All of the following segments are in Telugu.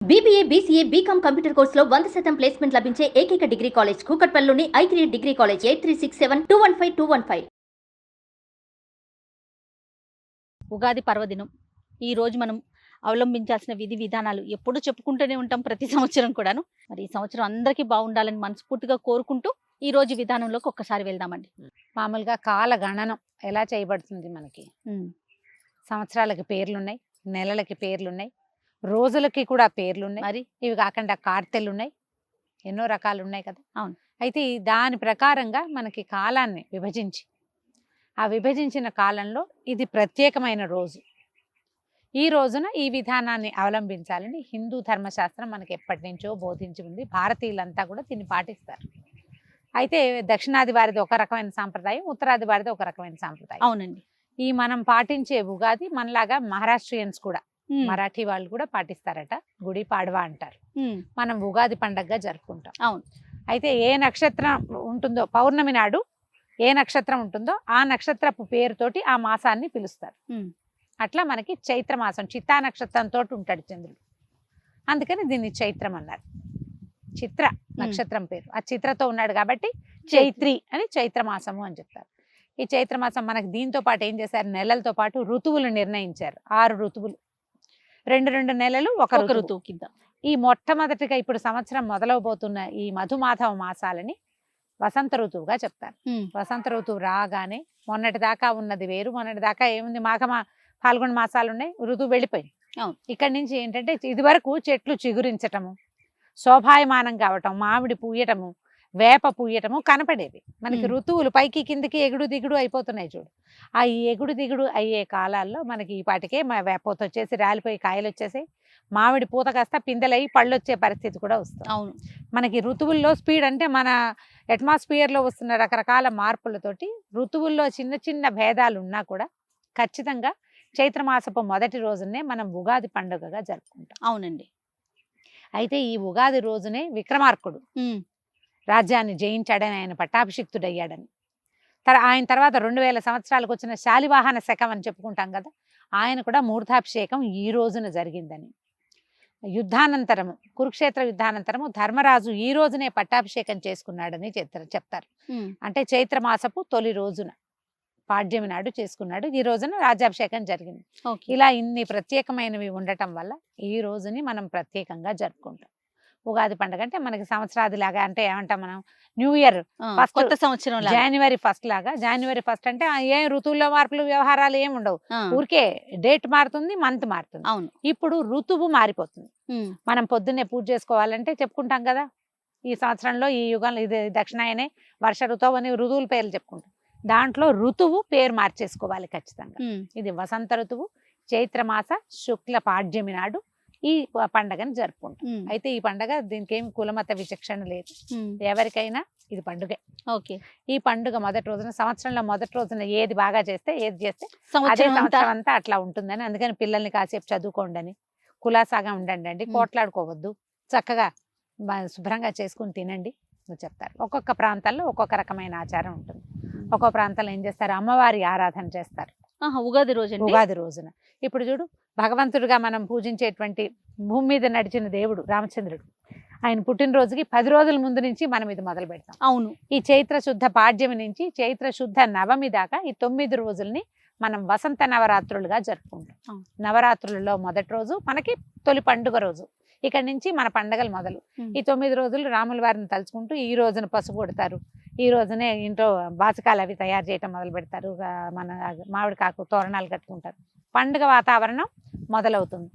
BBA, BCA, BCom కంప్యూటర్ కోర్సులో 100% ప్లేస్మెంట్ లభించే ఏకైక డిగ్రీ కాలేజ్ కూకట్పల్లిలోని i3 డిగ్రీ కాలేజ్ 8367215215. ఉగాది పర్వదినం ఈ రోజు మనం అవలంబించాల్సిన విధి విధానాలు ఎప్పుడూ చెప్పుకుంటూనే ఉంటాం ప్రతి సంవత్సరం కూడాను. మరి ఈ సంవత్సరం అందరికీ బాగుండాలని మనస్ఫూర్తిగా కోరుకుంటూ ఈ రోజు విధానంలోకి ఒక్కసారి వెళ్దామండి. మామూలుగా కాల గణనం ఎలా చేయబడుతుంది మనకి? సంవత్సరాలకి పేర్లున్నాయి, నెలలకి పేర్లున్నాయి, రోజులకి కూడా పేర్లున్నాయి. మరి ఇవి కాకుండా కార్తెలు ఉన్నాయి, ఎన్నో రకాలు ఉన్నాయి కదా. అవును. అయితే దాని ప్రకారంగా మనకి కాలాన్ని విభజించి ఆ విభజించిన కాలంలో ఇది ప్రత్యేకమైన రోజు, ఈ రోజున ఈ విధానాన్ని అవలంబించాలని హిందూ ధర్మశాస్త్రం మనకి ఎప్పటి నుంచో బోధించి ఉంది. భారతీయులంతా కూడా దీన్ని పాటిస్తారు. అయితే దక్షిణాది వారిది ఒక రకమైన సాంప్రదాయం, ఉత్తరాది వారిది ఒక రకమైన సాంప్రదాయం. అవునండి. ఈ మనం పాటించే ఉగాది మనలాగా మహారాష్ట్రియన్స్ కూడా, మరాఠీ వాళ్ళు కూడా పాటిస్తారట. గుడి పాడవా అంటారు. మనం ఉగాది పండగగా జరుపుకుంటాం. అవును. అయితే ఏ నక్షత్రం ఉంటుందో, పౌర్ణమి నాడు ఏ నక్షత్రం ఉంటుందో ఆ నక్షత్రపు పేరుతోటి ఆ మాసాన్ని పిలుస్తారు. అట్లా మనకి చైత్ర మాసం చిత్తా నక్షత్రంతో ఉంటాడు చంద్రుడు, అందుకని దీన్ని చైత్రం అన్నారు. చిత్ర నక్షత్రం పేరు, ఆ చిత్రతో ఉన్నాడు కాబట్టి చైత్రి అని చైత్ర మాసము అని చెప్తారు. ఈ చైత్ర మాసం మనకి దీంతో పాటు ఏం చేశారు, నెలలతో పాటు ఋతువులు నిర్ణయించారు. 6 ఋతువులు, 2 నెలలు ఒక ఋతువు కింద. ఈ మొట్టమొదటిగా ఇప్పుడు సంవత్సరం మొదలవబోతున్న ఈ మధుమాధవ మాసాలని వసంత ఋతువుగా చెప్తారు. వసంత ఋతువు రాగానే మొన్నటి దాకా ఉన్నది వేరు, మొన్నటి దాకా ఏముంది ఫాల్గుణ మాసాలు ఉన్నాయి, ఋతువు వెళ్ళిపోయింది. ఇక్కడి నుంచి ఏంటంటే ఇది వరకు చెట్లు చిగురించటము, శోభాయమానం కావటం, మామిడి పూయటము, వేప పూయటము కనపడేవి మనకి. ఋతువులు పైకి కిందకి ఎగుడు దిగుడు అయిపోతున్నాయి చూడు. ఆ ఈ ఎగుడు దిగుడు అయ్యే కాలాల్లో మనకి ఈ పాటికే వేపత వచ్చేసి రాలిపోయి కాయలు వచ్చేసి మామిడి పూత కాస్త పిందెలయ్యి పళ్ళు వచ్చే పరిస్థితి కూడా వస్తుంది. అవును. మనకి ఋతువుల్లో స్పీడ్ అంటే మన అట్మాస్ఫియర్లో వస్తున్న రకరకాల మార్పులతోటి ఋతువుల్లో చిన్న చిన్న భేదాలు ఉన్నా కూడా ఖచ్చితంగా చైత్రమాసపు మొదటి రోజునే మనం ఉగాది పండుగగా జరుపుకుంటాం. అవునండి. అయితే ఈ ఉగాది రోజునే విక్రమార్కుడు రాజ్యాన్ని జయించాడని, ఆయన పట్టాభిషిక్తుడయ్యాడని, ఆయన తర్వాత 2000 సంవత్సరాలకు వచ్చిన శాలివాహన శకం అని చెప్పుకుంటాం కదా, ఆయన కూడా మూర్ధాభిషేకం ఈ రోజున జరిగిందని, యుద్ధానంతరము కురుక్షేత్ర యుద్ధానంతరము ధర్మరాజు ఈ రోజునే పట్టాభిషేకం చేసుకున్నాడని చెప్తారు. అంటే చైత్రమాసపు తొలి రోజున పాడ్యమి నాడు చేసుకున్నాడు, ఈ రోజున రాజ్యాభిషేకం జరిగింది. ఇలా ఇన్ని ప్రత్యేకమైనవి ఉండటం వల్ల ఈ రోజుని మనం ప్రత్యేకంగా జరుపుకుంటాం. ఉగాది పండుగ అంటే మనకి సంవత్సరాది లాగా, అంటే ఏమంటాం మనం, న్యూ ఇయర్ ఫస్ట్, కొత్త సంవత్సరం జనవరి 1 లాగా. జనవరి 1 అంటే ఏ ఋతువుల్లో మార్పులు వ్యవహారాలు ఏమి ఉండవు, ఊరికే డేట్ మారుతుంది, మంత్ మారుతుంది. అవును. ఇప్పుడు ఋతువు మారిపోతుంది. మనం పొద్దున్నే పూజ చేసుకోవాలంటే చెప్పుకుంటాం కదా, ఈ సంవత్సరంలో ఈ యుగంలో ఇది దక్షిణాయనే వర్ష ఋతువు అని ఋతువుల పేర్లు చెప్పుకుంటాం. దాంట్లో ఋతువు పేరు మార్చేసుకోవాలి ఖచ్చితంగా. ఇది వసంత ఋతువు, చైత్రమాస శుక్ల పాడ్యమి నాడు ఈ పండగని జరుపుకుంటాం. అయితే ఈ పండగ దీనికి ఏమి కులమత విచక్షణ లేదు, ఎవరికైనా ఇది పండుగే. ఓకే. ఈ పండుగ మొదటి రోజున, సంవత్సరంలో మొదటి రోజున ఏది బాగా చేస్తే, ఏది చేస్తే అదే సంవత్సరం అంతా అట్లా ఉంటుందని, అందుకని పిల్లల్ని కాసేపు చదువుకోండి అని, కులాసాగా ఉండండి అండి, కోట్లాడుకోవద్దు, చక్కగా శుభ్రంగా చేసుకుని తినండి అని చెప్తారు. ఒక్కొక్క ప్రాంతాల్లో ఒక్కొక్క రకమైన ఆచారం ఉంటుంది. ఒక్కొక్క ప్రాంతాల్లో ఏం చేస్తారు, అమ్మవారి ఆరాధన చేస్తారు ఉగాది రోజు. ఉగాది రోజున ఇప్పుడు చూడు, భగవంతుడిగా మనం పూజించేటువంటి భూమి మీద నడిచిన దేవుడు రామచంద్రుడు, ఆయన పుట్టినరోజుకి 10 రోజుల ముందు నుంచి మనం ఇది మొదలు పెడతాం. అవును. ఈ చైత్ర శుద్ధ పాడ్యమి నుంచి చైత్ర శుద్ధ నవమి దాకా ఈ 9 రోజుల్ని మనం వసంత నవరాత్రులుగా జరుపుకుంటాం. నవరాత్రులలో మొదటి రోజు మనకి తొలి పండుగ రోజు. ఇక్కడ నుంచి మన పండగలు మొదలు. ఈ 9 రోజులు రాముల వారిని తలుచుకుంటూ ఈ రోజున పసుపు కొడతారు, ఈ రోజునే ఇంట్లో బాచకాలు అవి తయారు చేయటం మొదలు పెడతారు, మన మామిడికాకు తోరణాలు కట్టుకుంటారు, పండుగ వాతావరణం మొదలవుతుంది.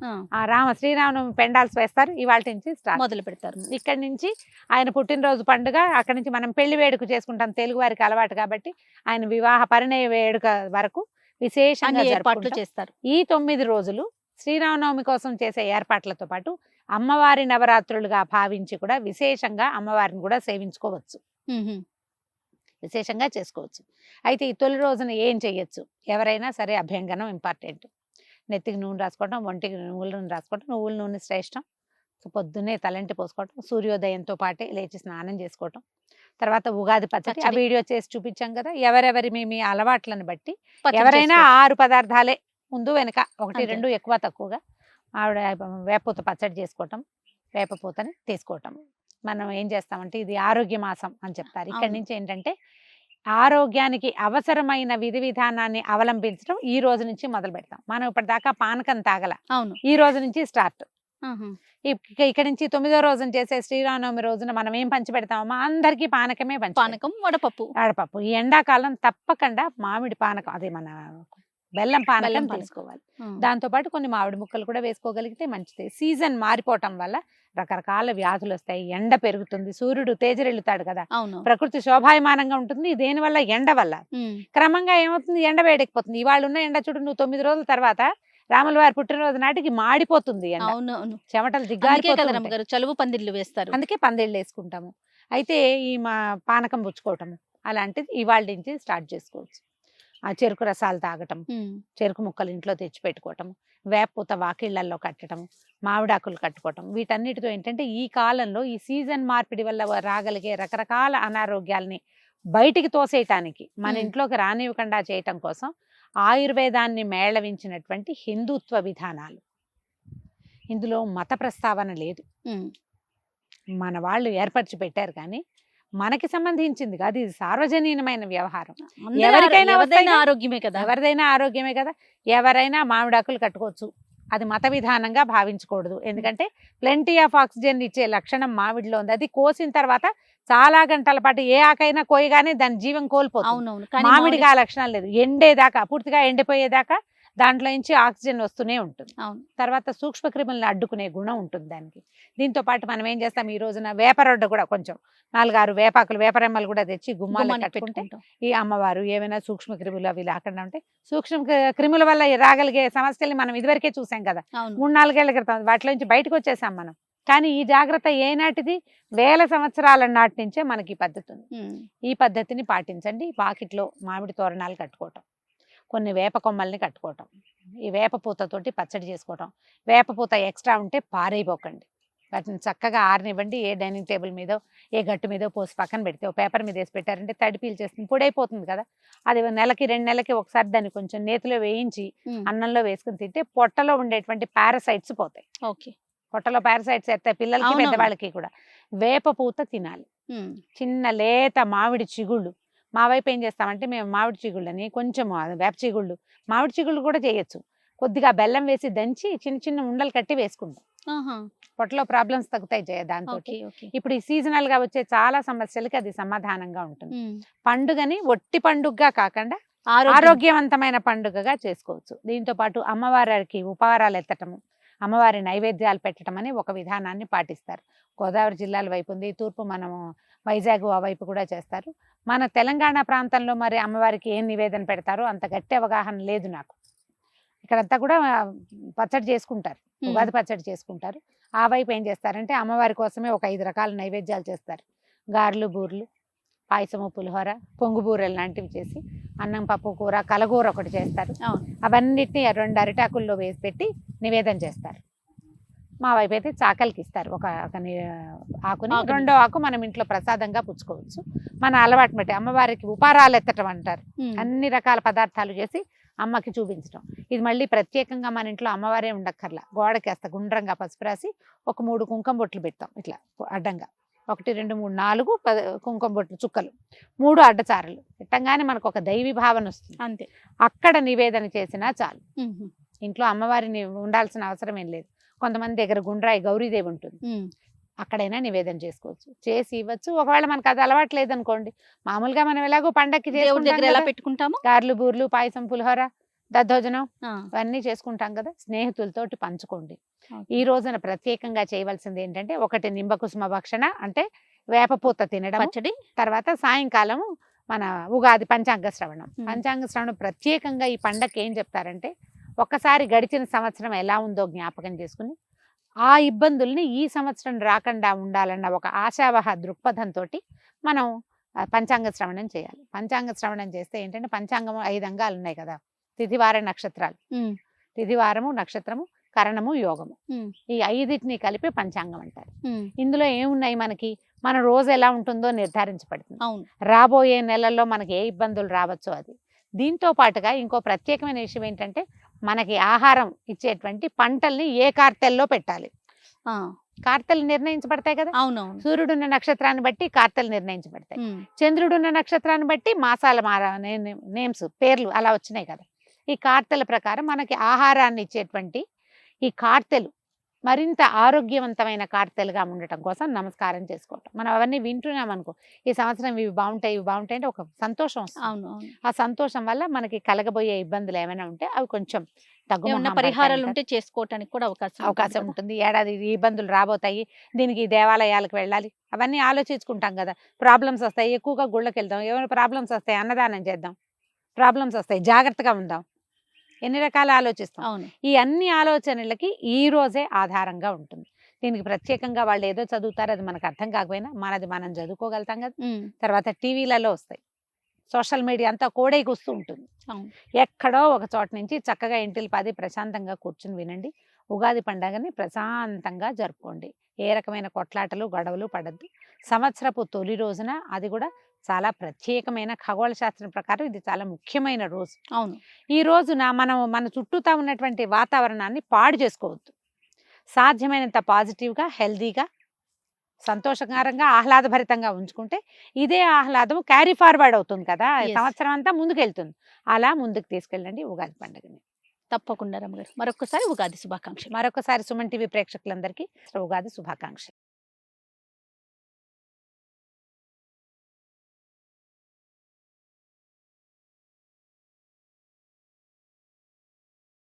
శ్రీరామనవమి పెండాల్స్ వేస్తారు, ఇవాళ నుంచి మొదలు పెడతారు. ఇక్కడి నుంచి ఆయన పుట్టినరోజు పండుగ, అక్కడి నుంచి మనం పెళ్లి వేడుక చేసుకుంటాం, తెలుగు వారికి అలవాటు కాబట్టి ఆయన వివాహ పరిణయ వేడుక వరకు విశేషంగా ఏర్పాట్లు చేస్తారు. ఈ 9 రోజులు శ్రీరామనవమి కోసం చేసే ఏర్పాట్లతో పాటు అమ్మవారి నవరాత్రులుగా భావించి కూడా విశేషంగా అమ్మవారిని కూడా సేవించుకోవచ్చు, విశేషంగా చేసుకోవచ్చు. అయితే ఈ తొలి రోజున ఏం చెయ్యొచ్చు, ఎవరైనా సరే అభ్యంగనం ఇంపార్టెంట్. నెత్తికి నూనె రాసుకోవటం, ఒంటికి నువ్వుల నూనె రాసుకోవటం, నువ్వుల నూనె శ్రేష్టం. పొద్దున్నే తలంటి పోసుకోవటం, సూర్యోదయంతో పాటే లేచి స్నానం చేసుకోవటం, తర్వాత ఉగాది పచ్చడి ఆ వీడియో చేసి చూపించాం కదా. ఎవరెవరి మీ అలవాట్లను బట్టి ఎవరైనా 6 పదార్థాలే ముందు వెనక, 1, 2 ఎక్కువ తక్కువగా ఆవిడ వేపూత పచ్చడి చేసుకోవటం, వేప పూతని తీసుకోవటం. మనం ఏం చేస్తామంటే ఇది ఆరోగ్య మాసం అని చెప్తారు. ఇక్కడి అవును. నుంచి ఏంటంటే ఆరోగ్యానికి అవసరమైన విధి విధానాన్ని అవలంబించడం ఈ రోజు నుంచి మొదలు పెడతాం. మనం ఇప్పటిదాకా పానకం తాగల, అవును. ఈ రోజు నుంచి స్టార్ట్. ఆహా. ఇక్కడి నుంచి 9వ రోజున చేసే శ్రీరామనవమి రోజున మనం ఏం పంచి పెడతామమ్మా, అందరికీ పానకమే పంచి పానకం, వడపప్పు, ఆడపప్పు. ఈ ఎండాకాలం తప్పకుండా మామిడి పానకం, అదే మన బెల్లం పానకం బెల్లం పానకం. తీసుకోవాలి. ఆ. దాంతో పాటు కొన్ని మామిడి ముక్కలు కూడా వేసుకోగలిగితే మంచిది. సీజన్ మారిపోవటం వల్ల రకరకాల వ్యాధులు వస్తాయి, ఎండ పెరుగుతుంది, సూర్యుడు తేజరెళ్ళుతాడు కదా, అవును. ప్రకృతి శోభాయమానంగా ఉంటుంది. దేని వల్ల? ఎండ వల్ల. క్రమంగా ఏమవుతుంది, ఎండ వేడెక్కిపోతుంది. ఇవాళ ఉన్న ఎండ చూడు, నువ్వు 9 రోజుల తర్వాత రాముల వారి పుట్టినరోజు నాటికి మాడిపోతుంది ఎండ, అవును. చెమటలు అందుకే కదా దిగ్గారిపోతుంది. రమ్మగారు చలువు పందిర్లు వేస్తారు. అందుకే పందిళ్ళు వేసుకుంటాము. అయితే ఈ మా పానకం పుచ్చుకోవటము అలాంటిది ఇవాళ నుంచి స్టార్ట్ చేసుకోవచ్చు. ఆ చెరుకు రసాలు తాగటం, చెరుకు ముక్కలు ఇంట్లో తెచ్చి పెట్టుకోవటం, వేపపూత వాకిళ్లలో కట్టడం, మామిడాకులు కట్టుకోవటం, వీటన్నిటితో ఏంటంటే ఈ కాలంలో ఈ సీజన్ మార్పిడి వల్ల రాగలిగే రకరకాల అనారోగ్యాల్ని బయటికి తోసేయటానికి, మన ఇంట్లోకి రానివ్వకుండా చేయటం కోసం ఆయుర్వేదాన్ని మేళవించినటువంటి హిందుత్వ విధానాలు. ఇందులో మత ప్రస్తావన లేదు, మన వాళ్ళు ఏర్పరిచి పెట్టారు. కానీ మనకి సంబంధించింది కాదు, ఇది సార్వజనీనమైన వ్యవహారం. ఎవరికైనా ఆరోగ్యమే కదా, ఎవరిదైనా ఆరోగ్యమే కదా. ఎవరైనా మామిడాకులు కట్టుకోవచ్చు, అది మత విధానంగా భావించకూడదు. ఎందుకంటే ప్లెంటీ ఆఫ్ ఆక్సిజన్ ఇచ్చే లక్షణం మామిడిలో ఉంది. అది కోసిన తర్వాత చాలా గంటల పాటు ఏ ఆకైనా కోయగానే దాని జీవం కోల్పోతుంది. అవునవును. మామిడికి ఆ లక్షణాలు లేదు. ఎండేదాకా, పూర్తిగా ఎండిపోయేదాకా దాంట్లో నుంచి ఆక్సిజన్ వస్తూనే ఉంటుంది. అవును. తర్వాత సూక్ష్మ క్రిములను అడ్డుకునే గుణం ఉంటుంది దానికి. దీంతో పాటు మనం ఏం చేస్తాం, ఈ రోజున వేపరొడ్డ కూడా కొంచెం 4-6 వేపాకులు, వేపరెమ్మలు కూడా తెచ్చి గుమ్మాలు కట్టుకుంటే ఈ అమ్మవారు ఏమైనా సూక్ష్మ క్రిములు అవి లేకుండా ఉంటే, సూక్ష్మ క్రిముల వల్ల రాగలిగే సమస్యల్ని మనం ఇదివరకే చూసాం కదా, 3-4 ఏళ్ల క్రితం. వాటిలో నుంచి బయటకు వచ్చేసాం మనం. కానీ ఈ జాగ్రత్త ఏనాటిది? వేల సంవత్సరాల నాటి నుంచే మనకి ఈ పద్ధతి ఉంది. ఈ పద్ధతిని పాటించండి. వాకిట్లో మామిడి తోరణాలు కట్టుకోవటం, కొన్ని వేప కొమ్మల్ని కట్టుకోవటం, ఈ వేప పూతతోటి పచ్చడి చేసుకోవటం. వేప పూత ఎక్స్ట్రా ఉంటే పారైపోకండి, వాటిని చక్కగా ఆరనివ్వండి. ఏ డైనింగ్ టేబుల్ మీదో ఏ గట్టు మీదో పోసి పక్కన పెడితే, ఓ పేపర్ మీద వేసి పెట్టారంటే తడి పీల్చేస్తుంది, పొడైపోతుంది కదా. అది 1-2 నెలలకి ఒకసారి దాన్ని కొంచెం నేతిలో వేయించి అన్నంలో వేసుకుని తింటే పొట్టలో ఉండేటువంటి పారాసైట్స్ పోతాయి. ఓకే. పొట్టలో పారాసైట్స్ ఎత్తాయి పిల్లలకి, పెద్దవాళ్ళకి కూడా. వేప పూత తినాలి. చిన్న లేత మామిడి చిగుళ్ళు, మా వైపు ఏం చేస్తామంటే మేము మామిడి చిగుళ్ళని కొంచెం వేప చిగుళ్ళు, మామిడి చిగుళ్ళు కూడా చేయొచ్చు, కొద్దిగా బెల్లం వేసి దంచి చిన్న చిన్న ఉండలు కట్టి వేసుకుంటాం. పొట్టలో ప్రాబ్లమ్స్ తగ్గుతాయి దాంతో. ఇప్పుడు ఈ సీజనల్ గా వచ్చే చాలా సమస్యలకి అది సమాధానంగా ఉంటుంది. పండుగని ఒట్టి పండుగగా కాకుండా ఆరోగ్యవంతమైన పండుగగా చేసుకోవచ్చు. దీంతో పాటు అమ్మవారికి ఉపహారాలు ఎత్తటము, అమ్మవారి నైవేద్యాలు పెట్టడం అని ఒక విధానాన్ని పాటిస్తారు. గోదావరి జిల్లాల వైపు ఉంది, తూర్పు మనము వైజాగ్ ఆ వైపు కూడా చేస్తారు. మన తెలంగాణ ప్రాంతంలో మరి అమ్మవారికి ఏం నివేదన పెడతారో అంత గట్టి అవగాహన లేదు నాకు. ఇక్కడంతా కూడా పచ్చడి చేసుకుంటారు, ఉగాది పచ్చడి చేసుకుంటారు. ఆ వైపు ఏం చేస్తారంటే అమ్మవారి కోసమే ఒక 5 రకాల నైవేద్యాలు చేస్తారు. గారెలు, బూర్లు, పాయసము, పులిహోర, పొంగు బూరెలు లాంటివి చేసి, అన్నం, పప్పు, కూర, కలగూర ఒకటి చేస్తారు. అవన్నిటిని 2 అరిటాకుల్లో వేసి పెట్టి నివేదన చేస్తారు. మా వైపు అయితే చాకలికి ఇస్తారు ఒక ఆకుని, రెండో ఆకు మనం ఇంట్లో ప్రసాదంగా పుచ్చుకోవచ్చు. మన అలవాటు బట్టి అమ్మవారికి ఉపహారాలు ఎత్తటం అంటారు. అన్ని రకాల పదార్థాలు చేసి అమ్మకి చూపించడం. ఇది మళ్ళీ ప్రత్యేకంగా మన ఇంట్లో అమ్మవారే ఉండక్కర్లా, గోడకి వేస్తా గుండ్రంగా పసుపు రాసి ఒక 3 కుంకుమ బొట్లు పెడతాం ఇట్లా అడ్డంగా. 1, 2, 3, 4 కుంకుమ బొట్లు చుక్కలు, 3 అడ్డచారలు పెట్టంగానే మనకు ఒక దైవీ భావన వస్తుంది. అంతే. అక్కడ నివేదన చేసినా చాలు. ఇంట్లో అమ్మవారిని ఉండాల్సిన అవసరం ఏం లేదు. కొంతమంది దగ్గర గుండ్రాయి గౌరీదేవి ఉంటుంది, అక్కడైనా నివేదన చేసుకోవచ్చు, చేసి ఇవ్వచ్చు. ఒకవేళ మనకు అది అలవాటు లేదనుకోండి, మామూలుగా మనం ఎలాగో పండక్కి పెట్టుకుంటాము, గారెలు, బూర్లు, పాయసం, పులిహోర, దద్దోజనం ఇవన్నీ చేసుకుంటాం కదా, స్నేహితులతోటి పంచుకోండి. ఈ రోజున ప్రత్యేకంగా చేయవలసింది ఏంటంటే, 1 నింబకుసుమ భక్షణ అంటే వేపపూత తినడం, తర్వాత సాయంకాలం మన ఉగాది పంచాంగ శ్రవణం. పంచాంగ శ్రవణం ప్రత్యేకంగా ఈ పండగకి ఏం చెప్తారంటే, ఒక్కసారి గడిచిన సంవత్సరం ఎలా ఉందో జ్ఞాపకం చేసుకుని ఆ ఇబ్బందుల్ని ఈ సంవత్సరం రాకుండా ఉండాలన్న ఒక ఆశావహ దృక్పథంతో మనం పంచాంగ శ్రవణం చేయాలి. పంచాంగ శ్రవణం చేస్తే ఏంటంటే, పంచాంగం 5 అంగాలు ఉన్నాయి కదా, తిథివార నక్షత్రాలు, తిథివారము, నక్షత్రము, కరణము, యోగము, ఈ 5టిని కలిపి పంచాంగం అంటారు. ఇందులో ఏమున్నాయి, మనకి మన రోజు ఎలా ఉంటుందో నిర్ధారించబడుతుంది. రాబోయే నెలల్లో మనకి ఏ ఇబ్బందులు రావచ్చో అది. దీంతో పాటుగా ఇంకో ప్రత్యేకమైన విషయం ఏంటంటే, మనకి ఆహారం ఇచ్చేటువంటి పంటల్ని ఏ కార్తెల్లో పెట్టాలి. కార్తెలు నిర్ణయించబడతాయి కదా. అవునవును. సూర్యుడున్న నక్షత్రాన్ని బట్టి కార్తెలు నిర్ణయించబడతాయి. ఉమ్, చంద్రుడున్న నక్షత్రాన్ని బట్టి మాసాల నేమ్స్ పేర్లు అలా వచ్చినాయి కదా. ఈ కార్తెల ప్రకారం మనకి ఆహారాన్ని ఇచ్చేటువంటి ఈ కార్తెలు మరింత ఆరోగ్యవంతమైన కార్తెలుగా ఉండటం కోసం నమస్కారం చేసుకోవటం. మనం అవన్నీ వింటున్నాం అనుకో, ఈ సంవత్సరం ఇవి బాగుంటాయి అంటే ఒక సంతోషం వస్తుంది. అవును అవును. ఆ సంతోషం వల్ల మనకి కలగబోయే ఇబ్బందులు ఏమైనా ఉంటే అవి కొంచెం ఏమన్నా పరిహారాలు ఉంటే చేసుకోవటానికి కూడా అవకాశం ఉంటుంది. ఏడాది ఈ ఇబ్బందులు రాబోతాయి, దీనికి ఈ దేవాలయాలకు వెళ్ళాలి, అవన్నీ ఆలోచించుకుంటాం కదా. ప్రాబ్లమ్స్ వస్తాయి, ఎక్కువగా గుళ్ళకి వెళ్దాం, ఏమైనా ప్రాబ్లమ్స్ వస్తాయి అన్నదానం చేద్దాం, ప్రాబ్లమ్స్ వస్తాయి జాగ్రత్తగా ఉందాం, ఎన్ని రకాలు ఆలోచిస్తాం. అవును. ఈ అన్ని ఆలోచనలకి ఈ రోజే ఆధారంగా ఉంటుంది. దీనికి ప్రత్యేకంగా వాళ్ళు ఏదో చదువుతారు, అది మనకు అర్థం కాకపోయినా మనది మనం చదువుకోగలుగుతాం కదా. ఉమ్, తర్వాత టీవీలలో వస్తాయి, సోషల్ మీడియా అంతా కోడైకి వస్తూ ఉంటుంది. అవును. ఎక్కడో ఒక చోట నుంచి చక్కగా ఇంటిల్ పది ప్రశాంతంగా కూర్చుని వినండి. ఉగాది పండగని ప్రశాంతంగా జరుపుకోండి. ఏ రకమైన కొట్లాటలు గొడవలు పడద్దు. సంవత్సరపు తొలి రోజున, అది కూడా చాలా ప్రత్యేకమైన ఖగోళ శాస్త్రం ప్రకారం ఇది చాలా ముఖ్యమైన రోజు. అవును. ఈ రోజున మనం మన చుట్టూతా ఉన్నటువంటి వాతావరణాన్ని పాడు చేసుకోవద్దు. సాధ్యమైనంత పాజిటివ్గా, హెల్దీగా, సంతోషకరంగా, ఆహ్లాదభరితంగా ఉంచుకుంటే ఇదే ఆహ్లాదం క్యారీ ఫార్వర్డ్ అవుతుంది కదా, Yes. సంవత్సరం అంతా ముందుకెళ్తుంది. అలా ముందుకు తీసుకెళ్ళండి ఉగాది పండుగని. తప్పకుండా రమ్మగారు. మరొకసారి ఉగాది శుభాకాంక్షలు. మరొకసారి సుమన్ టీవీ ప్రేక్షకులందరికీ ఉగాది శుభాకాంక్షలు.